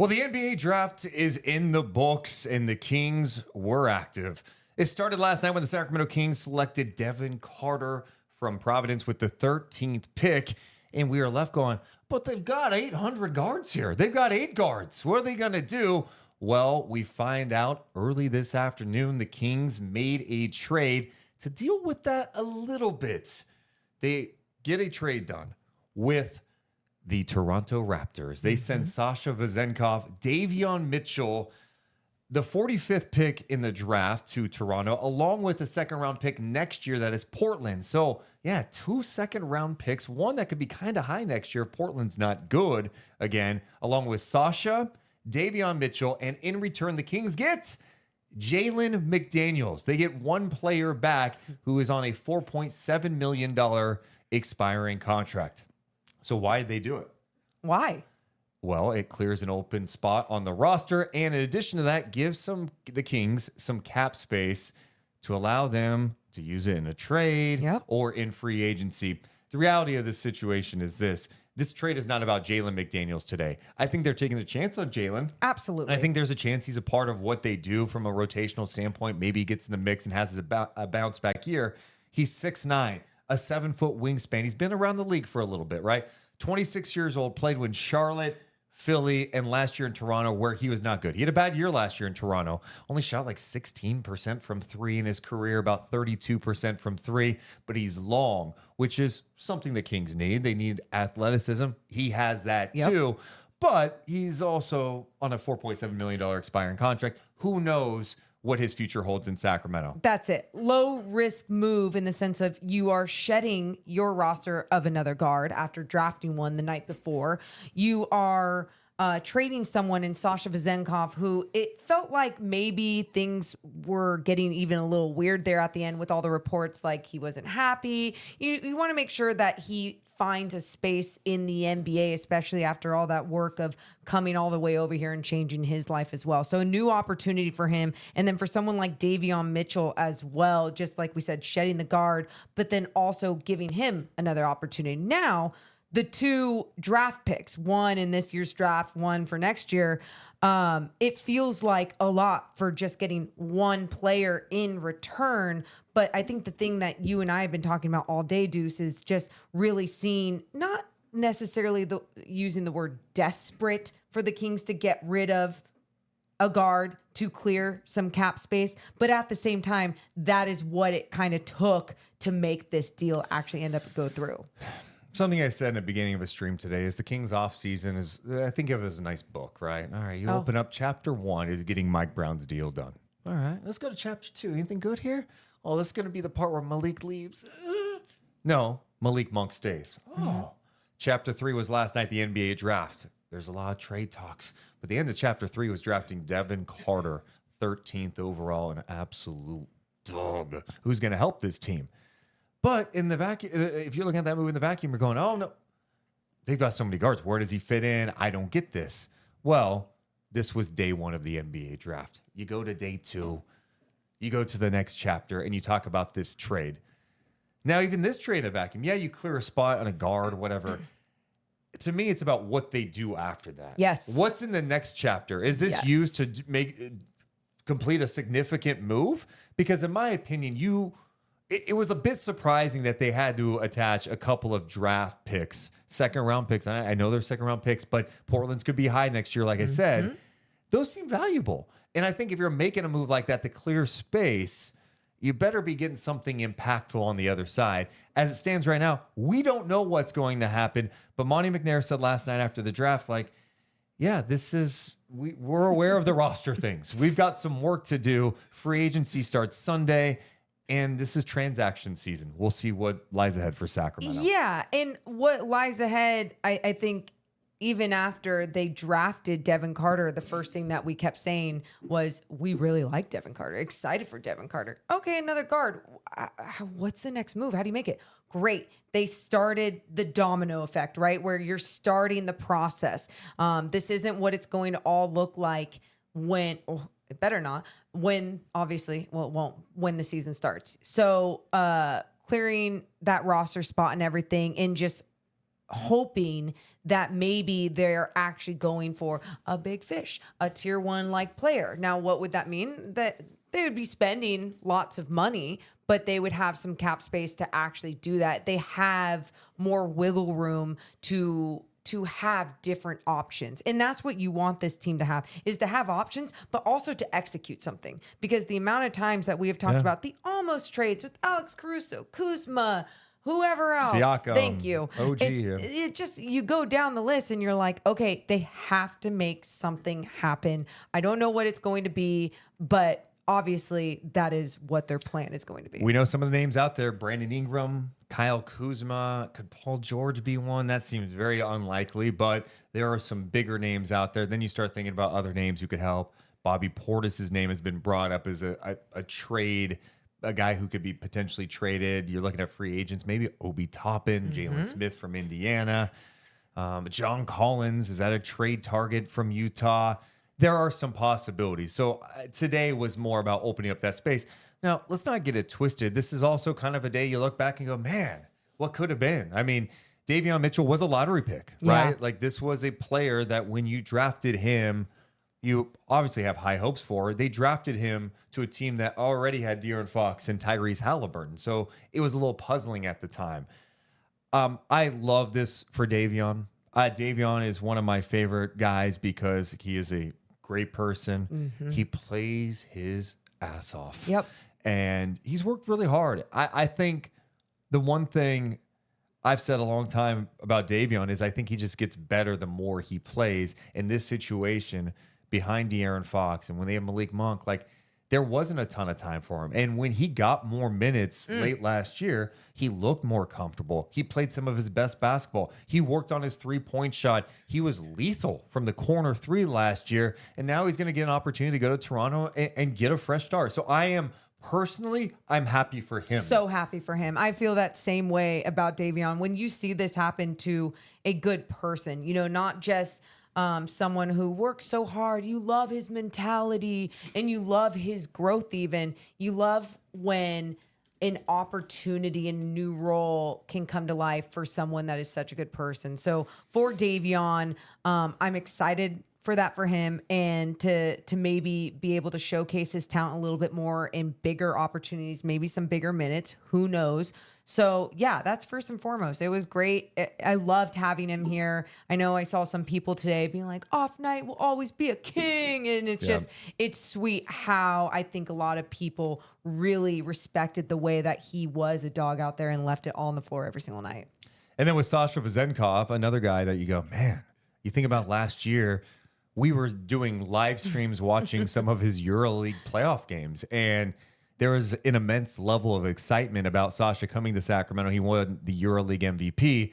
Well, the NBA draft is in the books, and the Kings were active. It started last night when the Sacramento Kings selected Devin Carter from Providence with the 13th pick, and we are left going, but they've got 800 guards here. They've got 8 guards. What are they going to do? Well, we find out early this afternoon the Kings made a trade to deal with that a little bit. They get a trade done with the Toronto Raptors. They send Sasha Vezenkov, Davion Mitchell, the 45th pick in the draft to Toronto, along with a second-round pick next year that is Portland. So, yeah, 2 second-round picks, one that could be kind of high next year if Portland's not good again, along with Sasha, Davion Mitchell, and in return, the Kings get Jalen McDaniels. They get one player back who is on a $4.7 million expiring contract. So why did they do it? Why? Well, it clears an open spot on the roster, and in addition to that, gives the Kings some cap space to allow them to use it in a trade or in free agency. The reality of this situation is this. This trade is not about Jalen McDaniels today. I think they're taking a chance on Jalen. Absolutely. I think there's a chance he's a part of what they do from a rotational standpoint. Maybe he gets in the mix and has a bounce back year. He's 6'9", a 7-foot wingspan. He's been around the league for a little bit, right? 26 years old, played with Charlotte, Philly, and last year in Toronto, where he was not good. He had a bad year last year in Toronto. Only shot like 16% from three in his career, about 32% from three, but he's long, which is something the Kings need. They need athleticism. He has that too, but he's also on a $4.7 million expiring contract. Who knows what his future holds in Sacramento? That's it. Low risk move in the sense of you are shedding your roster of another guard after drafting one the night before. You are trading someone in Sasha Vezenkov, who it felt like maybe things were getting even a little weird there at the end with all the reports like he wasn't happy. You want to make sure that he finds a space in the NBA, especially after all that work of coming all the way over here and changing his life as well. So a new opportunity for him. And then for someone like Davion Mitchell as well, just like we said, shedding the guard, but then also giving him another opportunity. Now, the 2 draft picks, one in this year's draft, one for next year, it feels like a lot for just getting one player in return. But I think the thing that you and I have been talking about all day, Deuce, is just really seeing, not necessarily using the word desperate for the Kings to get rid of a guard to clear some cap space. But at the same time, that is what it kind of took to make this deal actually end up go through. Something I said in the beginning of a stream today is the Kings off season is, I think of it as a nice book, right? All right, you open up chapter 1 is getting Mike Brown's deal done. All right, let's go to chapter 2. Anything good here? Oh, this is going to be the part where Malik leaves. No, Malik Monk stays. Oh, chapter 3 was last night, the NBA draft. There's a lot of trade talks, but the end of chapter 3 was drafting Devin Carter, 13th overall, an absolute dog who's going to help this team. But in the vacuum, if you're looking at that move in the vacuum, you're going, oh, no, they've got so many guards. Where does he fit in? I don't get this. Well, this was day 1 of the NBA draft. You go to day 2, you go to the next chapter, and you talk about this trade. Now, even this trade in a vacuum, you clear a spot on a guard, whatever. To me, it's about what they do after that. Yes. What's in the next chapter? Is this used to complete a significant move? Because in my opinion, it was a bit surprising that they had to attach a couple of draft picks, second-round picks. I know they're second-round picks, but Portland's could be high next year, like I said. Those seem valuable. And I think if you're making a move like that to clear space, you better be getting something impactful on the other side. As it stands right now, we don't know what's going to happen. But Monty McNair said last night after the draft, like, yeah, we're aware of the roster things. We've got some work to do. Free agency starts Sunday. And this is transaction season. We'll see what lies ahead for Sacramento. Yeah, and what lies ahead, I think, even after they drafted Devin Carter, the first thing that we kept saying was, we really like Devin Carter, excited for Devin Carter. Okay, another guard. What's the next move? How do you make it? Great. They started the domino effect, right? Where you're starting the process. This isn't what it's going to all look like when... It better not. When, obviously, well, it won't when the season starts. So clearing that roster spot and everything in just hoping that maybe they're actually going for a big fish, a tier 1 like player. Now, what would that mean? That they would be spending lots of money, but they would have some cap space to actually do that. They have more wiggle room to have different options. And that's what you want this team to have, is to have options, but also to execute something. Because the amount of times that we have talked about the almost trades with Alex Caruso, Kuzma, whoever else. Siakam, Thank you. OG. It just, you go down the list and you're like, okay, they have to make something happen. I don't know what it's going to be, but obviously that is what their plan is going to be. We know some of the names out there: Brandon Ingram, Kyle Kuzma. Could Paul George be one? That seems very unlikely, but there are some bigger names out there. Then you start thinking about other names who could help. Bobby Portis's name has been brought up as a trade, a guy who could be potentially traded. You're looking at free agents, maybe Obi Toppin, Jalen Smith from Indiana, John Collins. Is that a trade target from Utah? There are some possibilities. So today was more about opening up that space. Now, let's not get it twisted. This is also kind of a day you look back and go, man, what could have been? I mean, Davion Mitchell was a lottery pick, right? Yeah. Like, this was a player that when you drafted him, you obviously have high hopes for. They drafted him to a team that already had De'Aaron Fox and Tyrese Halliburton. So it was a little puzzling at the time. I love this for Davion. Davion is one of my favorite guys because he is a great person. He plays his ass off. Yep. And he's worked really hard. I think the one thing I've said a long time about Davion is I think he just gets better the more he plays. In this situation, behind De'Aaron Fox, and when they have Malik Monk, like, there wasn't a ton of time for him. And when he got more minutes late last year, he looked more comfortable. He played some of his best basketball. He worked on his three-point shot. He was lethal from the corner three last year. And now he's going to get an opportunity to go to Toronto and get a fresh start. So I'm happy for him. So happy for him. I feel that same way about Davion. When you see this happen to a good person, not just someone who works so hard, you love his mentality and you love his growth. Even you love when an opportunity and a new role can come to life for someone that is such a good person. So for Davion, I'm excited for that for him, and to maybe be able to showcase his talent a little bit more in bigger opportunities, maybe some bigger minutes, who knows. So yeah, that's first and foremost. It was great. I loved having him here. I know I saw some people today being like, off night will always be a king. And it's just, it's sweet how I think a lot of people really respected the way that he was a dog out there and left it all on the floor every single night. And then with Sasha Vezenkov, another guy that you go, man, you think about last year, we were doing live streams watching some of his EuroLeague playoff games, and there was an immense level of excitement about Sasha coming to Sacramento. He won the EuroLeague MVP,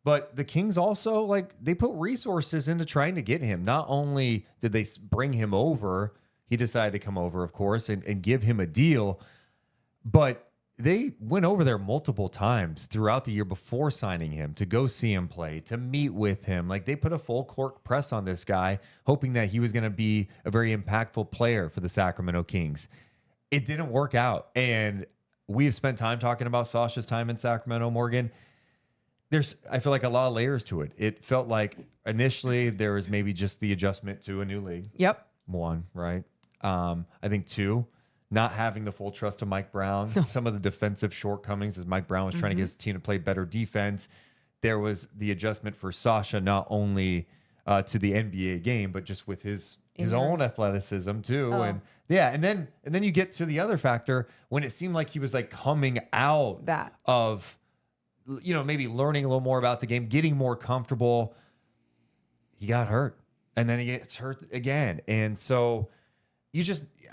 but the Kings also, they put resources into trying to get him. Not only did they bring him over, he decided to come over, of course, and give him a deal, but they went over there multiple times throughout the year before signing him to go see him play, to meet with him. Like, they put a full court press on this guy, hoping that he was going to be a very impactful player for the Sacramento Kings. It didn't work out. And we've spent time talking about Sasha's time in Sacramento, Morgan. I feel like a lot of layers to it. It felt like initially there was maybe just the adjustment to a new league. Yep. One, right? I think two, not having the full trust of Mike Brown, some of the defensive shortcomings as Mike Brown was trying to get his team to play better defense. There was the adjustment for Sasha, not only to the NBA game, but just with his own athleticism too. Oh. And then you get to the other factor when it seemed like he was coming out of, maybe learning a little more about the game, getting more comfortable. He got hurt, and then he gets hurt again. And so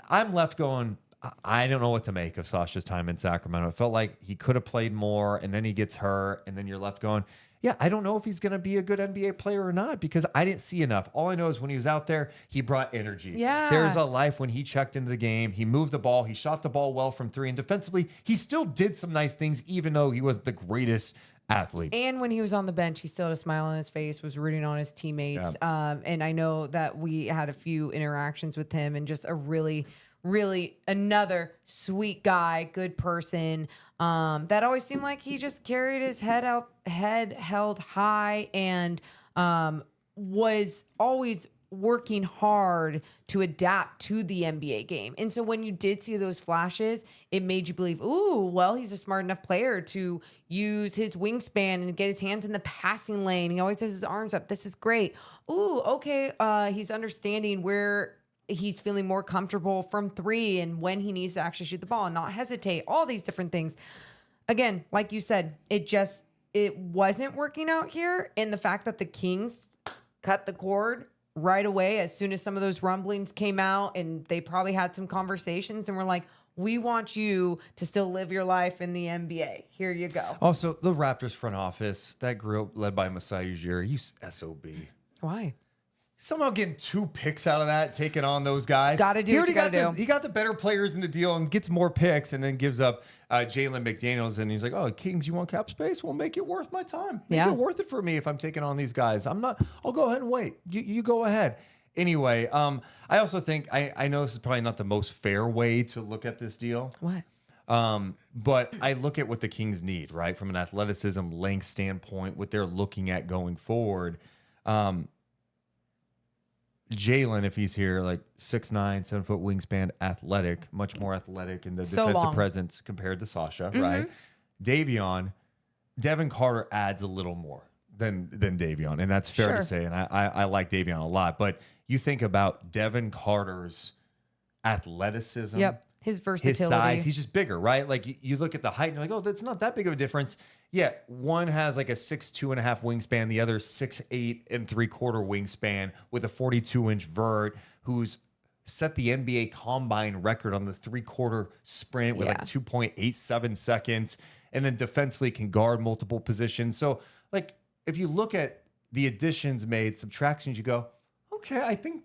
I'm left going, I don't know what to make of Sasha's time in Sacramento. It felt like he could have played more, and then he gets hurt, and then you're left going, yeah, I don't know if he's going to be a good NBA player or not, because I didn't see enough. All I know is when he was out there, he brought energy. Yeah. There's a life when he checked into the game. He moved the ball. He shot the ball well from three. And defensively, he still did some nice things, even though he was the greatest athlete. And when he was on the bench, he still had a smile on his face, was rooting on his teammates. And I know that we had a few interactions with him, and just a really, really another sweet guy, good person. That always seemed like he just carried his head held high, and was always working hard to adapt to the NBA game. And so when you did see those flashes, it made you believe, ooh, well, he's a smart enough player to use his wingspan and get his hands in the passing lane. He always has his arms up. This is great. Ooh, okay. He's understanding where he's feeling more comfortable from three and when he needs to actually shoot the ball and not hesitate, all these different things. Again, like you said, it wasn't working out here. And the fact that the Kings cut the cord right away as soon as some of those rumblings came out, and they probably had some conversations and were like, we want you to still live your life in the NBA. Here you go. Also, the Raptors front office, that group led by Masai Ujiri, he's SOB. Why? Somehow getting 2 picks out of that, taking on those guys. Gotta do what you gotta do. He got the better players in the deal and gets more picks, and then gives up Jalen McDaniels. And he's like, "Oh, Kings, you want cap space? Well, make it worth my time. Make it worth it for me if I'm taking on these guys. I'll go ahead and wait. You go ahead." Anyway, I also think I know this is probably not the most fair way to look at this deal. What? But I look at what the Kings need, right, from an athleticism, length standpoint, what they're looking at going forward. Jalen, if he's here, like 6'9", 7-foot wingspan, athletic, much more athletic in the defensive presence compared to Sasha, right? Devin Carter adds a little more than Davion, and that's fair to say. And I like Davion a lot, but you think about Devin Carter's athleticism. Yep. His versatility. His size, he's just bigger, right? Like you look at the height and you're like, oh, that's not that big of a difference. Yeah, one has like a 6'2.5" wingspan, the other 6'8 3/4" wingspan with a 42-inch vert, who's set the NBA combine record on the 3/4 sprint with like 2.87 seconds, and then defensively can guard multiple positions. So like if you look at the additions made, subtractions, you go, okay, I think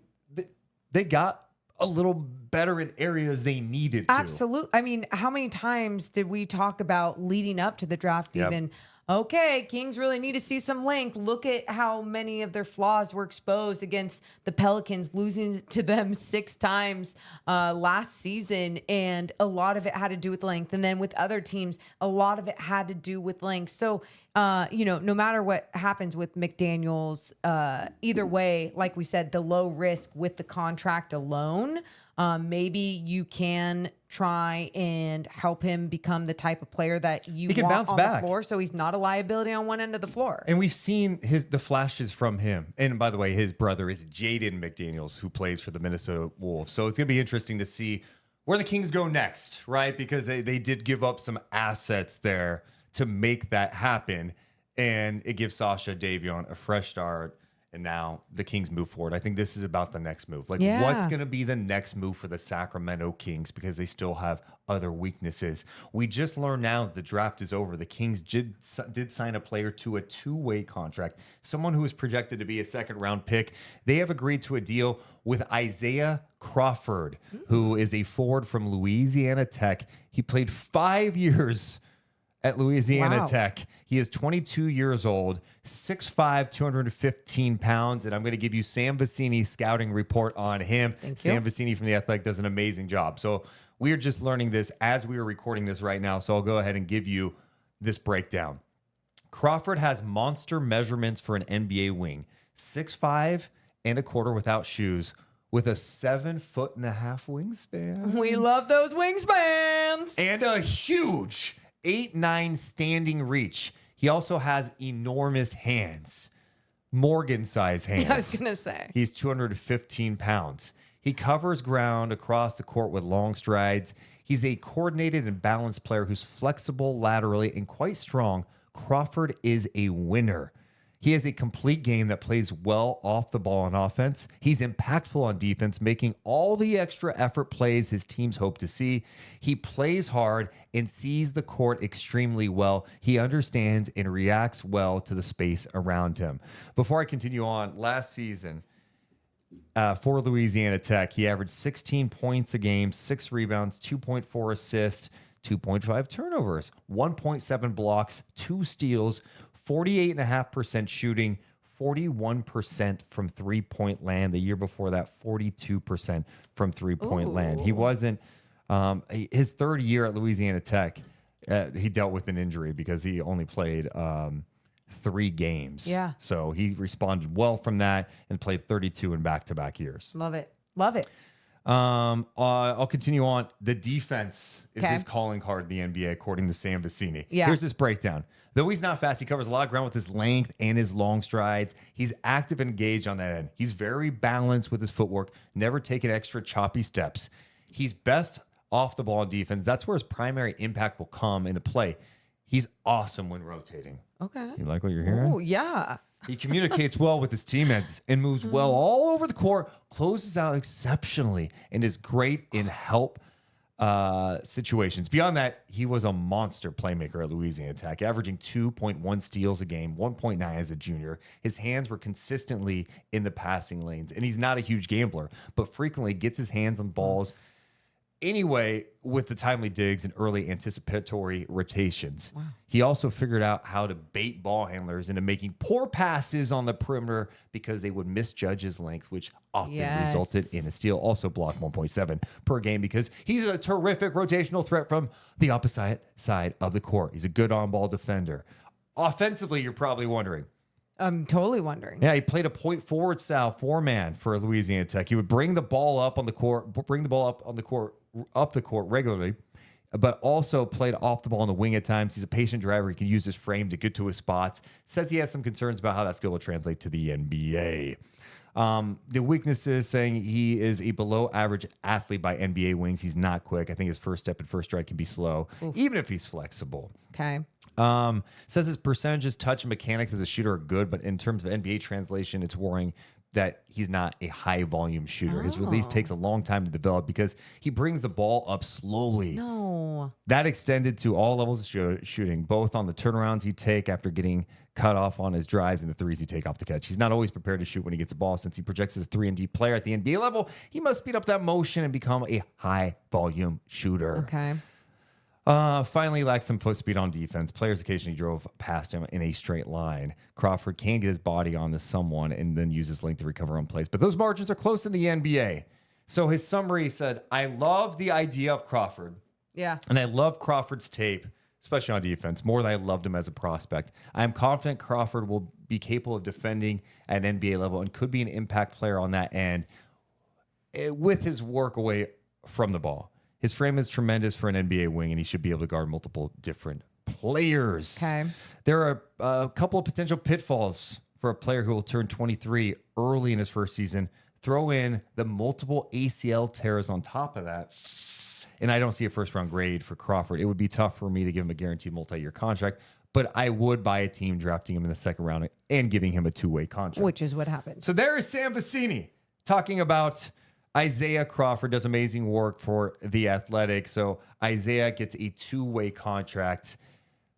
they got a little better in areas they needed to. Absolutely. I mean, how many times did we talk about leading up to the draft even, okay, Kings really need to see some length. Look at how many of their flaws were exposed against the Pelicans, losing to them 6 times last season. And a lot of it had to do with length. And then with other teams, a lot of it had to do with length. So, no matter what happens with McDaniels, either way, like we said, the low risk with the contract alone, maybe you can try and help him become the type of player that you want on the floor, so he's not a liability on one end of the floor. And we've seen the flashes from him. And by the way, his brother is Jaden McDaniels, who plays for the Minnesota Wolves. So it's going to be interesting to see where the Kings go next, right? Because they did give up some assets there to make that happen. And it gives Sasha, Davion a fresh start. And now the Kings move forward. I think this is about the next move. Like, what's going to be the next move for the Sacramento Kings? Because they still have other weaknesses. We just learned now that the draft is over. The Kings did sign a player to a 2-way contract, someone who is projected to be a second-round pick. They have agreed to a deal with Isaiah Crawford, who is a forward from Louisiana Tech. He played 5 years at Louisiana Tech. He is 22 years old, 6'5", 215 pounds, and I'm going to give you Sam Vecini's scouting report on him. Sam Vecini from The Athletic does an amazing job. So we are just learning this as we are recording this right now, so I'll go ahead and give you this breakdown. Crawford has monster measurements for an NBA wing, 6'5" and a quarter without shoes, with a 7'1.5" wingspan. We love those wingspans. And a huge 8'9" standing reach. He also has enormous hands, Morgan-sized hands. I was going to say. He's 215 pounds. He covers ground across the court with long strides. He's a coordinated and balanced player who's flexible laterally and quite strong. Crawford is a winner. He has a complete game that plays well off the ball on offense. He's impactful on defense, making all the extra effort plays his teams hope to see. He plays hard and sees the court extremely well. He understands and reacts well to the space around him. Before I continue on, last season for Louisiana Tech, he averaged 16 points a game, 6 rebounds, 2.4 assists, 2.5 turnovers, 1.7 blocks, 2 steals, 48.5% shooting, 41% from three-point land. The year before that, 42% from three-point land. He wasn't his third year at Louisiana Tech, he dealt with an injury because he only played 3 games. Yeah. So he responded well from that and played 32 in back-to-back years. Love it. Love it. I'll continue on. The defense is Okay. his calling card in the NBA, according to Sam Vecini. Yeah. Here's this breakdown. Though he's not fast, he covers a lot of ground with his length and his long strides. He's active and engaged on that end. He's very balanced with his footwork, never taking extra choppy steps. He's best off the ball in defense. That's where his primary impact will come into play. He's awesome when rotating. Okay. You like what you're hearing? Oh, yeah. He communicates well with his teammates and moves well all over the court, closes out exceptionally, and is great in help situations. Beyond that, he was a monster playmaker at Louisiana Tech, averaging 2.1 steals a game, 1.9 as a junior. His hands were consistently in the passing lanes, and he's not a huge gambler, but frequently gets his hands on balls anyway with the timely digs and early anticipatory rotations. Wow. He also figured out how to bait ball handlers into making poor passes on the perimeter because they would misjudge his length, which often resulted in a steal. Also blocked 1.7 per game because he's a terrific rotational threat from the opposite side of the court. He's a good on-ball defender. Offensively, you're probably wondering. I'm totally wondering. Yeah, he played a point forward style 4-man for Louisiana Tech. He would bring the ball up on the court, up the court regularly, but also played off the ball on the wing at times. He's a patient driver. He can use his frame to get to his spots. Says he has some concerns about how that skill will translate to the NBA. The weaknesses, saying he is a below average athlete by NBA wings. He's not quick. I think his first step and first stride can be slow, even if he's flexible. Okay. Says his percentages, touch, and mechanics as a shooter are good, but in terms of NBA translation, it's worrying that he's not a high volume shooter. His release takes a long time to develop because he brings the ball up slowly. No. That extended to all levels of shooting, both on the turnarounds he'd take after getting cut off on his drives and the threes he'd take off the catch. He's not always prepared to shoot when he gets the ball. Since he projects as a 3-and-D player at the NBA level, he must speed up that motion and become a high volume shooter. Okay. Finally, lacks some foot speed on defense. Players occasionally drove past him in a straight line. Crawford can get his body onto someone and then use his length to recover on plays, but those margins are close in the NBA. So his summary said, I love the idea of Crawford. Yeah. And I love Crawford's tape, especially on defense, more than I loved him as a prospect. I am confident Crawford will be capable of defending at an NBA level and could be an impact player on that end with his work away from the ball. His frame is tremendous for an NBA wing, and he should be able to guard multiple different players. Okay. There are a couple of potential pitfalls for a player who will turn 23 early in his first season. Throw in the multiple ACL tears on top of that, and I don't see a first-round grade for Crawford. It would be tough for me to give him a guaranteed multi-year contract, but I would buy a team drafting him in the second round and giving him a 2-way contract. Which is what happened. So there is Sam Vecini talking about Isaiah Crawford. Does amazing work for the Athletic. So Isaiah gets a 2-way contract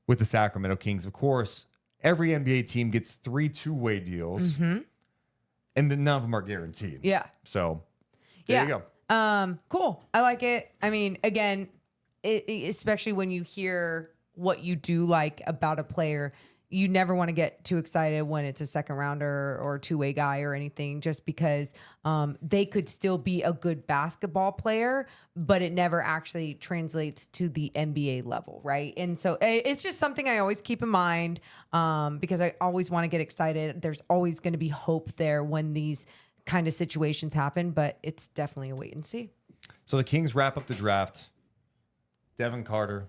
with the Sacramento Kings. Of course, every NBA team gets 3 2-way deals, and then none of them are guaranteed. Yeah. So there you go. Cool. I like it. I mean, again, especially when you hear what you do like about a player, you never want to get too excited when it's a second rounder or 2-way guy or anything, just because they could still be a good basketball player, but it never actually translates to the NBA level, right? And so it's just something I always keep in mind because I always want to get excited. There's always going to be hope there when these kind of situations happen, but it's definitely a wait and see. So the Kings wrap up the draft. Devin Carter,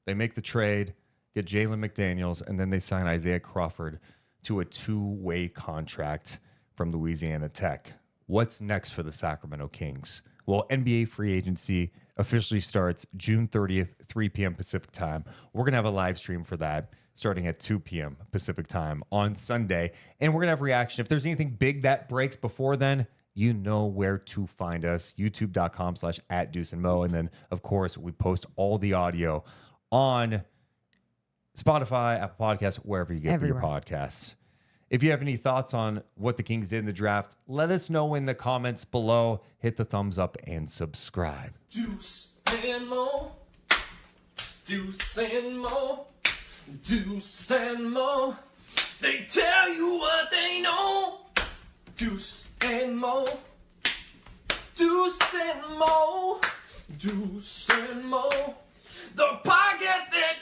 they make the trade, get Jalen McDaniels, and then they sign Isaiah Crawford to a 2-way contract from Louisiana Tech. What's next for the Sacramento Kings? Well, NBA free agency officially starts June 30th, 3 p.m. Pacific time. We're going to have a live stream for that starting at 2 p.m. Pacific time on Sunday, and we're going to have reaction. If there's anything big that breaks before then, you know where to find us, youtube.com/@Deuce and Mo. And then, of course, we post all the audio on Spotify, Apple Podcasts, wherever you get your podcasts. If you have any thoughts on what the Kings did in the draft, let us know in the comments below. Hit the thumbs up and subscribe. Deuce and Mo. Deuce and Mo. Deuce and Mo. They tell you what they know. Deuce and Mo. Deuce and Mo. Deuce and Mo. The podcast that